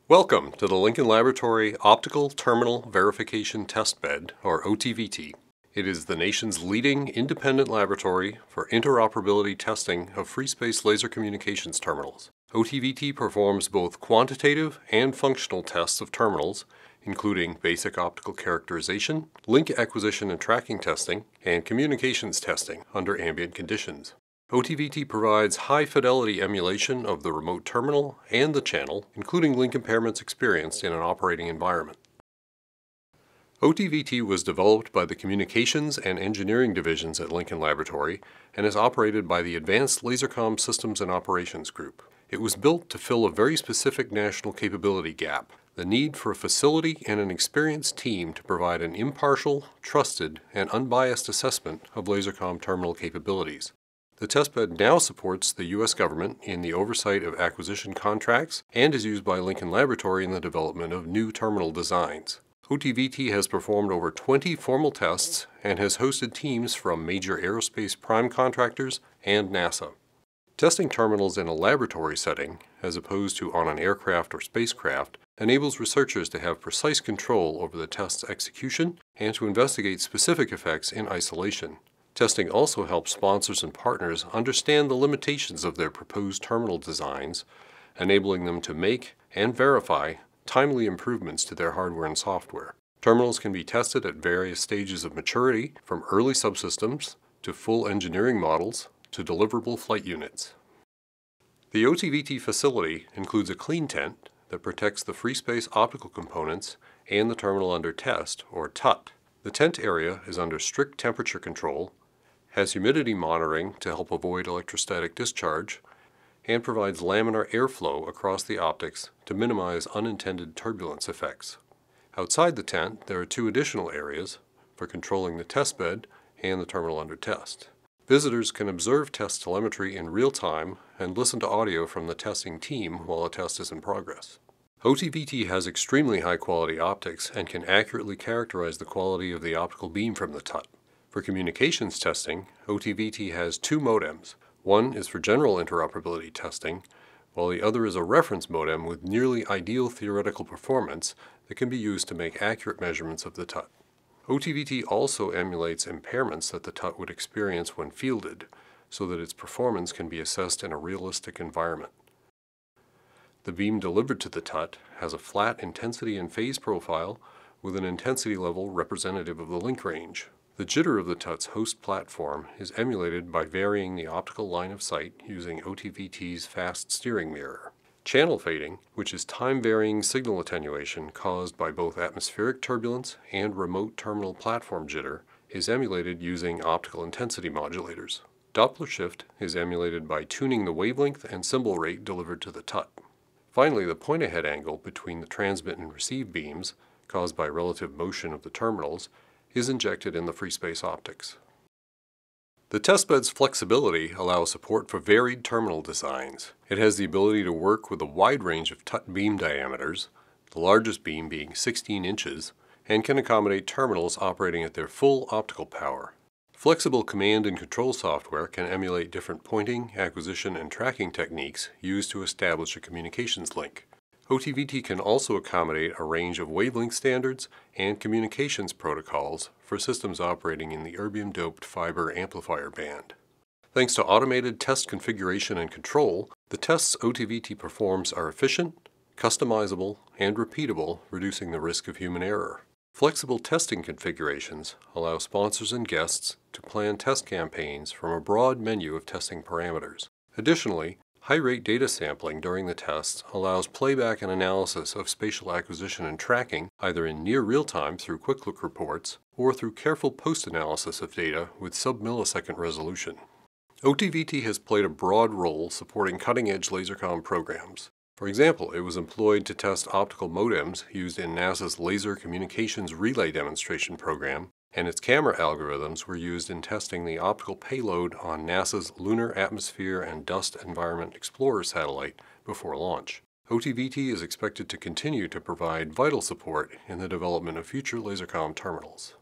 Welcome to the Lincoln Laboratory Optical Terminal Verification Testbed, or OTVT. It is the nation's leading independent laboratory for interoperability testing of free-space laser communications terminals. OTVT performs both quantitative and functional tests of terminals, including basic optical characterization, link acquisition and tracking testing, and communications testing under ambient conditions. OTVT provides high-fidelity emulation of the remote terminal and the channel, including link impairments experienced in an operating environment. OTVT was developed by the Communications and Engineering Divisions at Lincoln Laboratory and is operated by the Advanced Lasercom Systems and Operations Group. It was built to fill a very specific national capability gap, the need for a facility and an experienced team to provide an impartial, trusted, and unbiased assessment of lasercom terminal capabilities. The testbed now supports the U.S. government in the oversight of acquisition contracts and is used by Lincoln Laboratory in the development of new terminal designs. OTVT has performed over 20 formal tests and has hosted teams from major aerospace prime contractors and NASA. Testing terminals in a laboratory setting, as opposed to on an aircraft or spacecraft, enables researchers to have precise control over the test's execution and to investigate specific effects in isolation. Testing also helps sponsors and partners understand the limitations of their proposed terminal designs, enabling them to make and verify timely improvements to their hardware and software. Terminals can be tested at various stages of maturity, from early subsystems to full engineering models to deliverable flight units. The OTVT facility includes a clean tent that protects the free space optical components and the terminal under test, or TUT. The tent area is under strict temperature control, has humidity monitoring to help avoid electrostatic discharge, and provides laminar airflow across the optics to minimize unintended turbulence effects. Outside the tent, there are two additional areas for controlling the testbed and the terminal under test. Visitors can observe test telemetry in real time and listen to audio from the testing team while a test is in progress. OTVT has extremely high-quality optics and can accurately characterize the quality of the optical beam from the TUT. For communications testing, OTVT has two modems. One is for general interoperability testing, while the other is a reference modem with nearly ideal theoretical performance that can be used to make accurate measurements of the TUT. OTVT also emulates impairments that the TUT would experience when fielded, so that its performance can be assessed in a realistic environment. The beam delivered to the TUT has a flat intensity and phase profile with an intensity level representative of the link range. The jitter of the TUT's host platform is emulated by varying the optical line of sight using OTVT's fast steering mirror. Channel fading, which is time-varying signal attenuation caused by both atmospheric turbulence and remote terminal platform jitter, is emulated using optical intensity modulators. Doppler shift is emulated by tuning the wavelength and symbol rate delivered to the TUT. Finally, the point-ahead angle between the transmit and receive beams, caused by relative motion of the terminals, is injected in the free space optics. The testbed's flexibility allows support for varied terminal designs. It has the ability to work with a wide range of TUT beam diameters, the largest beam being 16 inches, and can accommodate terminals operating at their full optical power. Flexible command and control software can emulate different pointing, acquisition, and tracking techniques used to establish a communications link. OTVT can also accommodate a range of wavelength standards and communications protocols for systems operating in the erbium-doped fiber amplifier band. Thanks to automated test configuration and control, the tests OTVT performs are efficient, customizable, and repeatable, reducing the risk of human error. Flexible testing configurations allow sponsors and guests to plan test campaigns from a broad menu of testing parameters. Additionally, high-rate data sampling during the tests allows playback and analysis of spatial acquisition and tracking either in near real-time through quick look reports or through careful post-analysis of data with sub-millisecond resolution. OTVT has played a broad role supporting cutting-edge lasercom programs. For example, it was employed to test optical modems used in NASA's Laser Communications Relay Demonstration Program, and its camera algorithms were used in testing the optical payload on NASA's Lunar Atmosphere and Dust Environment Explorer satellite before launch. OTVT is expected to continue to provide vital support in the development of future lasercom terminals.